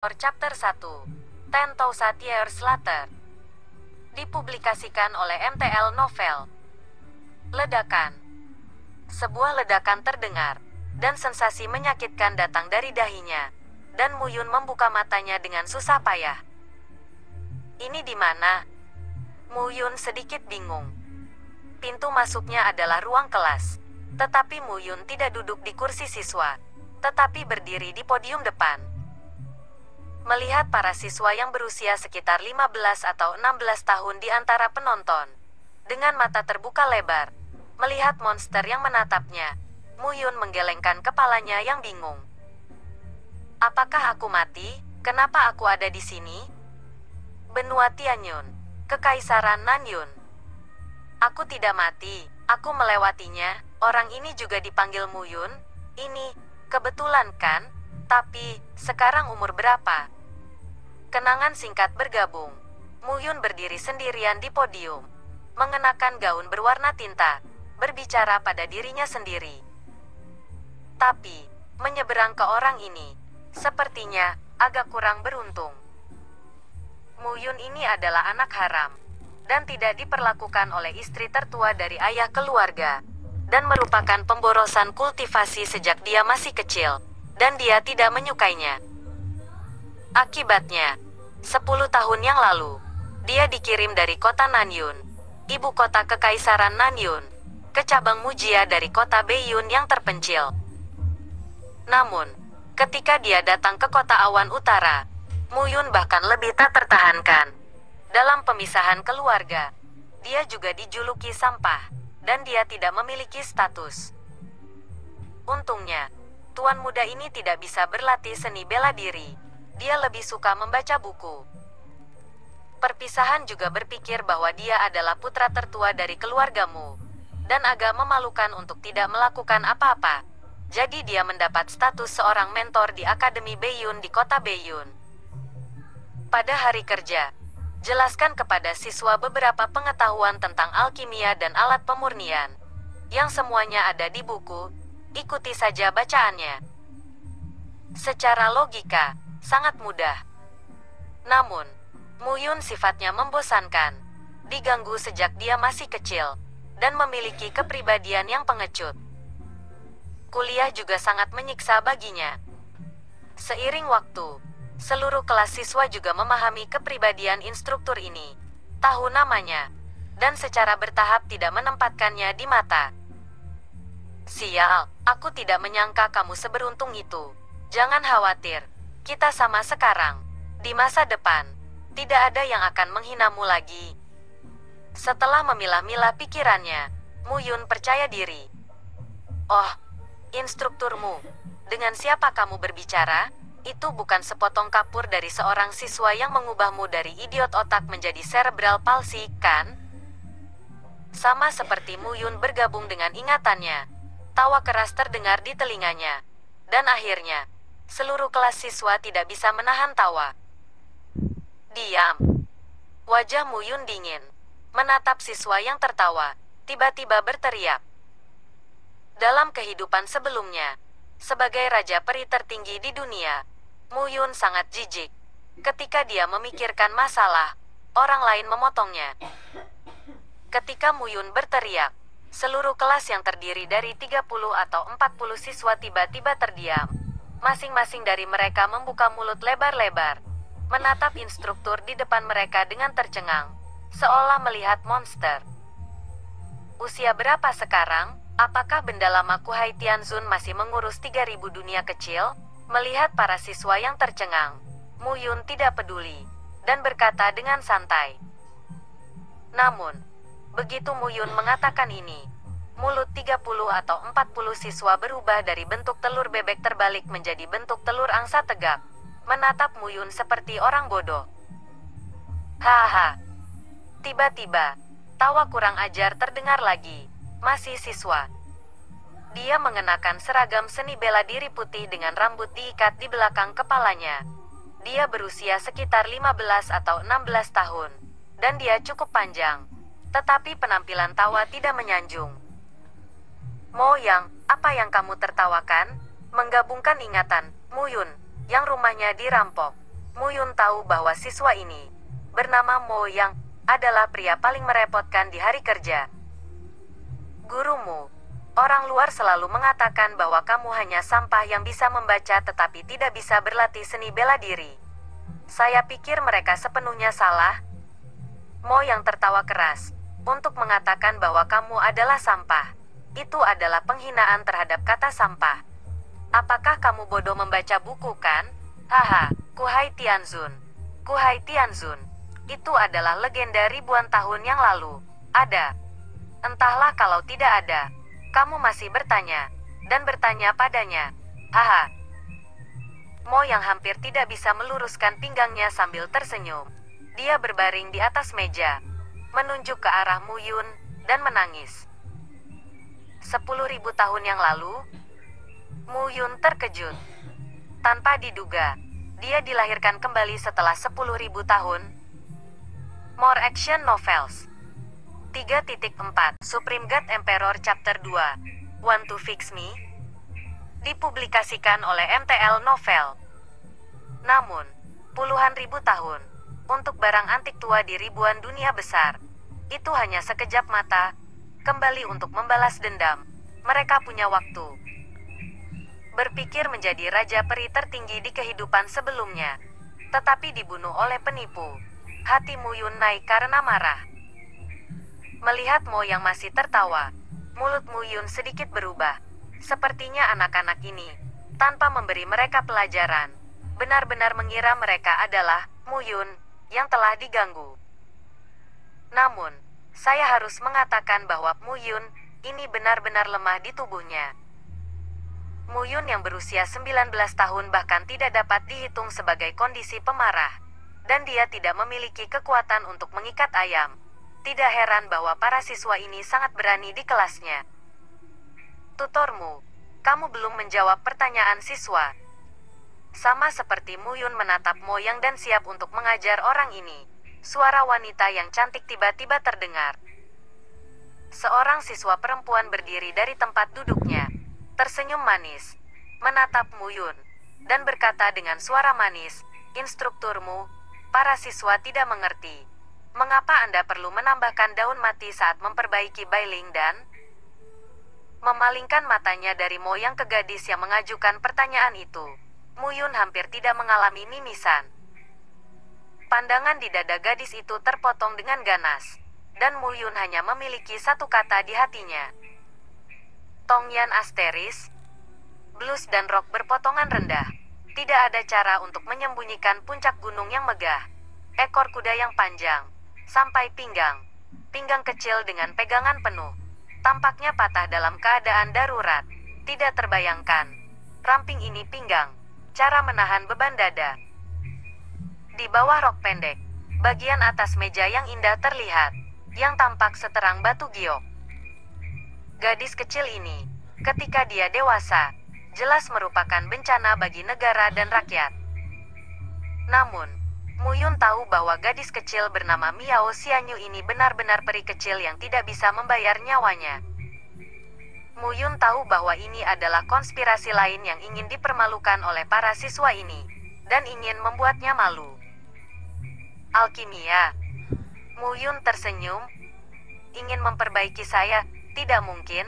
Chapter 1, 10,000 Years Later. Dipublikasikan oleh MTL Novel. Ledakan. Sebuah ledakan terdengar, dan sensasi menyakitkan datang dari dahinya, dan Muyun membuka matanya dengan susah payah. Ini di mana? Muyun sedikit bingung. Pintu masuknya adalah ruang kelas, tetapi Muyun tidak duduk di kursi siswa, tetapi berdiri di podium depan. Melihat para siswa yang berusia sekitar 15 atau 16 tahun di antara penonton, dengan mata terbuka lebar, melihat monster yang menatapnya, Muyun menggelengkan kepalanya yang bingung. Apakah aku mati? Kenapa aku ada di sini? Benua Tianyun, Kekaisaran Nanyun. Aku tidak mati, aku melewatinya. Orang ini juga dipanggil Muyun. Ini, kebetulan kan? Tapi, sekarang umur berapa? Kenangan singkat bergabung. Muyun berdiri sendirian di podium, mengenakan gaun berwarna tinta, berbicara pada dirinya sendiri. Tapi, menyeberang ke orang ini, sepertinya agak kurang beruntung. Muyun ini adalah anak haram, dan tidak diperlakukan oleh istri tertua dari ayah keluarga, dan merupakan pemborosan kultivasi sejak dia masih kecil, dan dia tidak menyukainya. Akibatnya, 10 tahun yang lalu, dia dikirim dari kota Nanyun, ibu kota Kekaisaran Nanyun, ke cabang Mujia dari kota Beiyun yang terpencil. Namun, ketika dia datang ke kota Awan Utara, Muyun bahkan lebih tak tertahankan. Dalam pemisahan keluarga, dia juga dijuluki sampah, dan dia tidak memiliki status. Untungnya, tuan muda ini tidak bisa berlatih seni bela diri. Dia lebih suka membaca buku. Perpisahan juga berpikir bahwa dia adalah putra tertua dari keluargamu, dan agak memalukan untuk tidak melakukan apa-apa. Jadi dia mendapat status seorang mentor di Akademi Beiyun di kota Beiyun. Pada hari kerja, jelaskan kepada siswa beberapa pengetahuan tentang alkimia dan alat pemurnian, yang semuanya ada di buku. Ikuti saja bacaannya. Secara logika, sangat mudah. Namun, Muyun sifatnya membosankan, diganggu sejak dia masih kecil, dan memiliki kepribadian yang pengecut. Kuliah juga sangat menyiksa baginya. Seiring waktu, seluruh kelas siswa juga memahami kepribadian instruktur ini, tahu namanya, dan secara bertahap tidak menempatkannya di mata. Sial, aku tidak menyangka kamu seberuntung itu. Jangan khawatir, kita sama sekarang. Di masa depan, tidak ada yang akan menghinamu lagi. Setelah memilah-milah pikirannya, Muyun percaya diri. Oh, instrukturmu, dengan siapa kamu berbicara? Itu bukan sepotong kapur dari seorang siswa yang mengubahmu dari idiot otak menjadi cerebral palsy, kan? Sama seperti Muyun bergabung dengan ingatannya, tawa keras terdengar di telinganya. Dan akhirnya, seluruh kelas siswa tidak bisa menahan tawa. Diam. Wajah Muyun dingin, menatap siswa yang tertawa, tiba-tiba berteriak. Dalam kehidupan sebelumnya, sebagai raja peri tertinggi di dunia, Muyun sangat jijik. Ketika dia memikirkan masalah, orang lain memotongnya. Ketika Muyun berteriak, seluruh kelas yang terdiri dari 30 atau 40 siswa tiba-tiba terdiam. Masing-masing dari mereka membuka mulut lebar-lebar, menatap instruktur di depan mereka dengan tercengang, seolah melihat monster. Usia berapa sekarang? Apakah benda lama Kuhai Tianzun masih mengurus 3.000 dunia kecil? Melihat para siswa yang tercengang, Muyun tidak peduli, dan berkata dengan santai. Namun, begitu Muyun mengatakan ini, mulut 30 atau 40 siswa berubah dari bentuk telur bebek terbalik menjadi bentuk telur angsa tegak, menatap Muyun seperti orang bodoh. Haha. Tiba-tiba, tawa kurang ajar terdengar lagi. Masih siswa. Dia mengenakan seragam seni bela diri putih dengan rambut diikat di belakang kepalanya. Dia berusia sekitar 15 atau 16 tahun, dan dia cukup panjang. Tetapi penampilan tawa tidak menyanjung. Mo Yang, apa yang kamu tertawakan? Menggabungkan ingatan, Muyun, yang rumahnya dirampok, Muyun tahu bahwa siswa ini, bernama Mo yang adalah pria paling merepotkan di hari kerja. Gurumu, orang luar selalu mengatakan bahwa kamu hanya sampah yang bisa membaca tetapi tidak bisa berlatih seni bela diri. Saya pikir mereka sepenuhnya salah. Mo yang tertawa keras, untuk mengatakan bahwa kamu adalah sampah. Itu adalah penghinaan terhadap kata sampah. Apakah kamu bodoh membaca buku kan? Haha, Kuhai Tianzun. Kuhai Tianzun. Itu adalah legenda ribuan tahun yang lalu. Ada. Entahlah kalau tidak ada. Kamu masih bertanya. Dan bertanya padanya. Haha. Mo yang hampir tidak bisa meluruskan pinggangnya sambil tersenyum. Dia berbaring di atas meja. Menunjuk ke arah Muyun. Dan menangis. 10.000 tahun yang lalu, Muyun terkejut. Tanpa diduga, dia dilahirkan kembali setelah 10.000 tahun. More Action Novels 3.4 Supreme God Emperor Chapter 2 Want to Fix Me? Dipublikasikan oleh MTL Novel. Namun, puluhan ribu tahun, untuk barang antik tua di ribuan dunia besar, itu hanya sekejap mata, kembali untuk membalas dendam. Mereka punya waktu. Berpikir menjadi raja peri tertinggi di kehidupan sebelumnya, tetapi dibunuh oleh penipu. Hati Muyun naik karena marah. Melihat Mo yang masih tertawa, mulut Muyun sedikit berubah. Sepertinya anak-anak ini, tanpa memberi mereka pelajaran, benar-benar mengira mereka adalah Muyun yang telah diganggu. Namun, saya harus mengatakan bahwa Muyun ini benar-benar lemah di tubuhnya. Muyun yang berusia 19 tahun bahkan tidak dapat dihitung sebagai kondisi pemarah. Dan dia tidak memiliki kekuatan untuk mengikat ayam. Tidak heran bahwa para siswa ini sangat berani di kelasnya. Tutormu, kamu belum menjawab pertanyaan siswa. Sama seperti Muyun menatap Mo yang dan siap untuk mengajar orang ini. Suara wanita yang cantik tiba-tiba terdengar. Seorang siswa perempuan berdiri dari tempat duduknya, tersenyum manis, menatap Muyun, dan berkata dengan suara manis, "Instrukturmu, para siswa tidak mengerti. Mengapa Anda perlu menambahkan daun mati saat memperbaiki Bailing dan..." Memalingkan matanya dari Mo yang ke gadis yang mengajukan pertanyaan itu, Muyun hampir tidak mengalami mimisan. Pandangan di dada gadis itu terpotong dengan ganas, dan Muyun hanya memiliki satu kata di hatinya. Tongyan asteris, blues dan rock berpotongan rendah. Tidak ada cara untuk menyembunyikan puncak gunung yang megah. Ekor kuda yang panjang, sampai pinggang. Pinggang kecil dengan pegangan penuh. Tampaknya patah dalam keadaan darurat. Tidak terbayangkan. Ramping ini pinggang. Cara menahan beban dada. Di bawah rok pendek, bagian atas meja yang indah terlihat, yang tampak seterang batu giok. Gadis kecil ini, ketika dia dewasa, jelas merupakan bencana bagi negara dan rakyat. Namun, Muyun tahu bahwa gadis kecil bernama Miao Xianyu ini benar-benar peri kecil yang tidak bisa membayar nyawanya. Muyun tahu bahwa ini adalah konspirasi lain yang ingin dipermalukan oleh para siswa ini, dan ingin membuatnya malu. Alkimia. Muyun tersenyum. Ingin memperbaiki saya, tidak mungkin.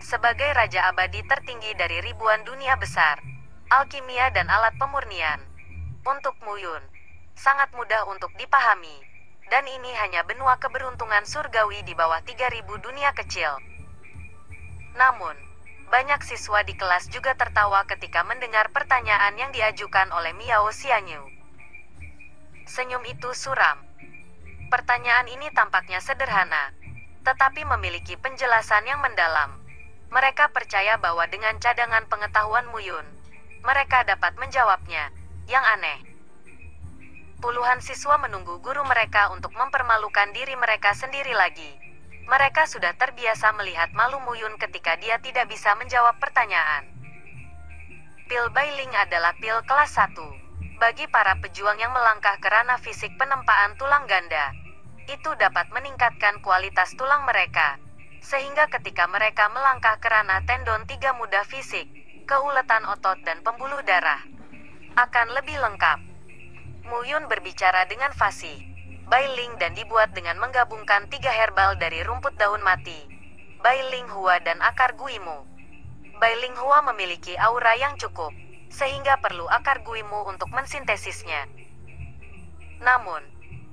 Sebagai raja abadi tertinggi dari ribuan dunia besar, alkimia dan alat pemurnian, untuk Muyun, sangat mudah untuk dipahami. Dan ini hanya benua keberuntungan surgawi di bawah 3.000 dunia kecil. Namun, banyak siswa di kelas juga tertawa ketika mendengar pertanyaan yang diajukan oleh Miao Xianyu. Senyum itu suram. Pertanyaan ini tampaknya sederhana, tetapi memiliki penjelasan yang mendalam. Mereka percaya bahwa dengan cadangan pengetahuan Muyun, mereka dapat menjawabnya. Yang aneh, puluhan siswa menunggu guru mereka untuk mempermalukan diri mereka sendiri lagi. Mereka sudah terbiasa melihat malu Muyun ketika dia tidak bisa menjawab pertanyaan. Pil Bailing adalah pil kelas 1. Bagi para pejuang yang melangkah ke ranah fisik penempaan tulang ganda, itu dapat meningkatkan kualitas tulang mereka. Sehingga ketika mereka melangkah ke ranah tendon 3 mudah fisik, keuletan otot dan pembuluh darah akan lebih lengkap. Mu Yun berbicara dengan fasih. Bailing dan dibuat dengan menggabungkan 3 herbal dari rumput daun mati, Bailing Hua dan akar guimu. Bailing Hua memiliki aura yang cukup, sehingga perlu akar guimu untuk mensintesisnya. Namun,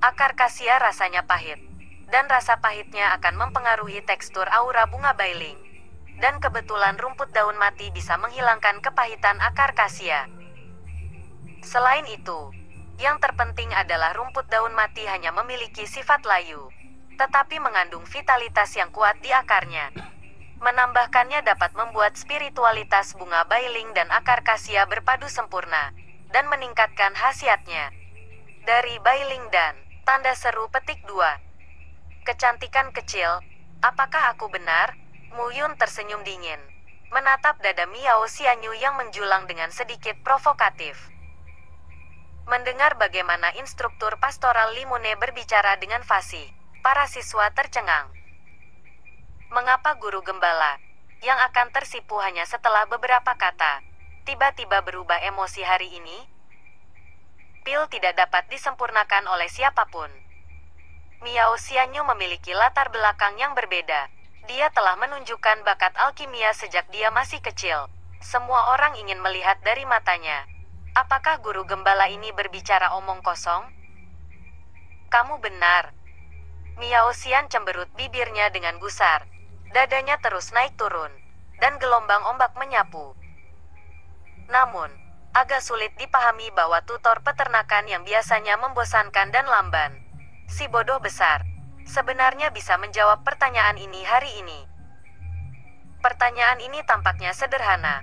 akar kasia rasanya pahit, dan rasa pahitnya akan mempengaruhi tekstur aura bunga Bailing. Dan kebetulan rumput daun mati bisa menghilangkan kepahitan akar kasia. Selain itu, yang terpenting adalah rumput daun mati hanya memiliki sifat layu, tetapi mengandung vitalitas yang kuat di akarnya. Menambahkannya dapat membuat spiritualitas bunga Bailing dan akar kasia berpadu sempurna, dan meningkatkan khasiatnya. Dari Bailing dan tanda seru petik 2. Kecantikan kecil, apakah aku benar? Mu Yun tersenyum dingin, menatap dada Miao Xianyu yang menjulang dengan sedikit provokatif. Mendengar bagaimana instruktur pastoral Limune berbicara dengan fasih, para siswa tercengang. Mengapa guru gembala, yang akan tersipu hanya setelah beberapa kata, tiba-tiba berubah emosi hari ini? Pil tidak dapat disempurnakan oleh siapapun. Miao Xianyu memiliki latar belakang yang berbeda. Dia telah menunjukkan bakat alkimia sejak dia masih kecil. Semua orang ingin melihat dari matanya. Apakah guru gembala ini berbicara omong kosong? Kamu benar. Miao Xian cemberut bibirnya dengan gusar. Dadanya terus naik turun, dan gelombang ombak menyapu. Namun, agak sulit dipahami bahwa tutor peternakan yang biasanya membosankan dan lamban, si bodoh besar, sebenarnya bisa menjawab pertanyaan ini hari ini. Pertanyaan ini tampaknya sederhana,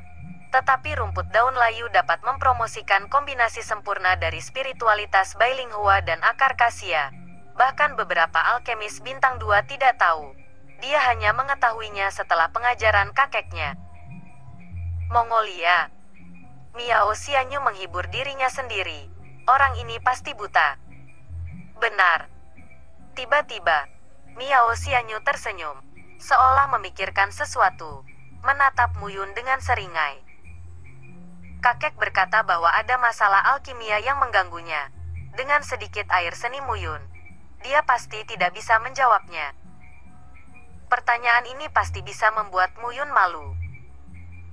tetapi rumput daun layu dapat mempromosikan kombinasi sempurna dari spiritualitas Bailing Hua dan akar kasia. Bahkan beberapa alkemis bintang 2 tidak tahu. Dia hanya mengetahuinya setelah pengajaran kakeknya. Mongolia. Miao Xianyu menghibur dirinya sendiri. Orang ini pasti buta. Benar. Tiba-tiba, Miao Xianyu tersenyum, seolah memikirkan sesuatu, menatap Mu Yun dengan seringai. Kakek berkata bahwa ada masalah alkimia yang mengganggunya. Dengan sedikit air seni Mu Yun, dia pasti tidak bisa menjawabnya. Pertanyaan ini pasti bisa membuat Mu Yun malu.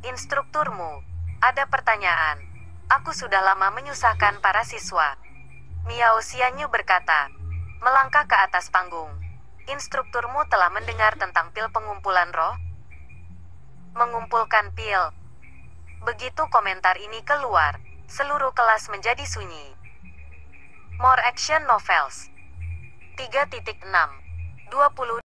Instrukturmu, ada pertanyaan. Aku sudah lama menyusahkan para siswa. Miao Xianyu berkata, melangkah ke atas panggung. Instrukturmu telah mendengar tentang pil pengumpulan roh? Mengumpulkan pil. Begitu komentar ini keluar, seluruh kelas menjadi sunyi. More Action Novels 3.6 20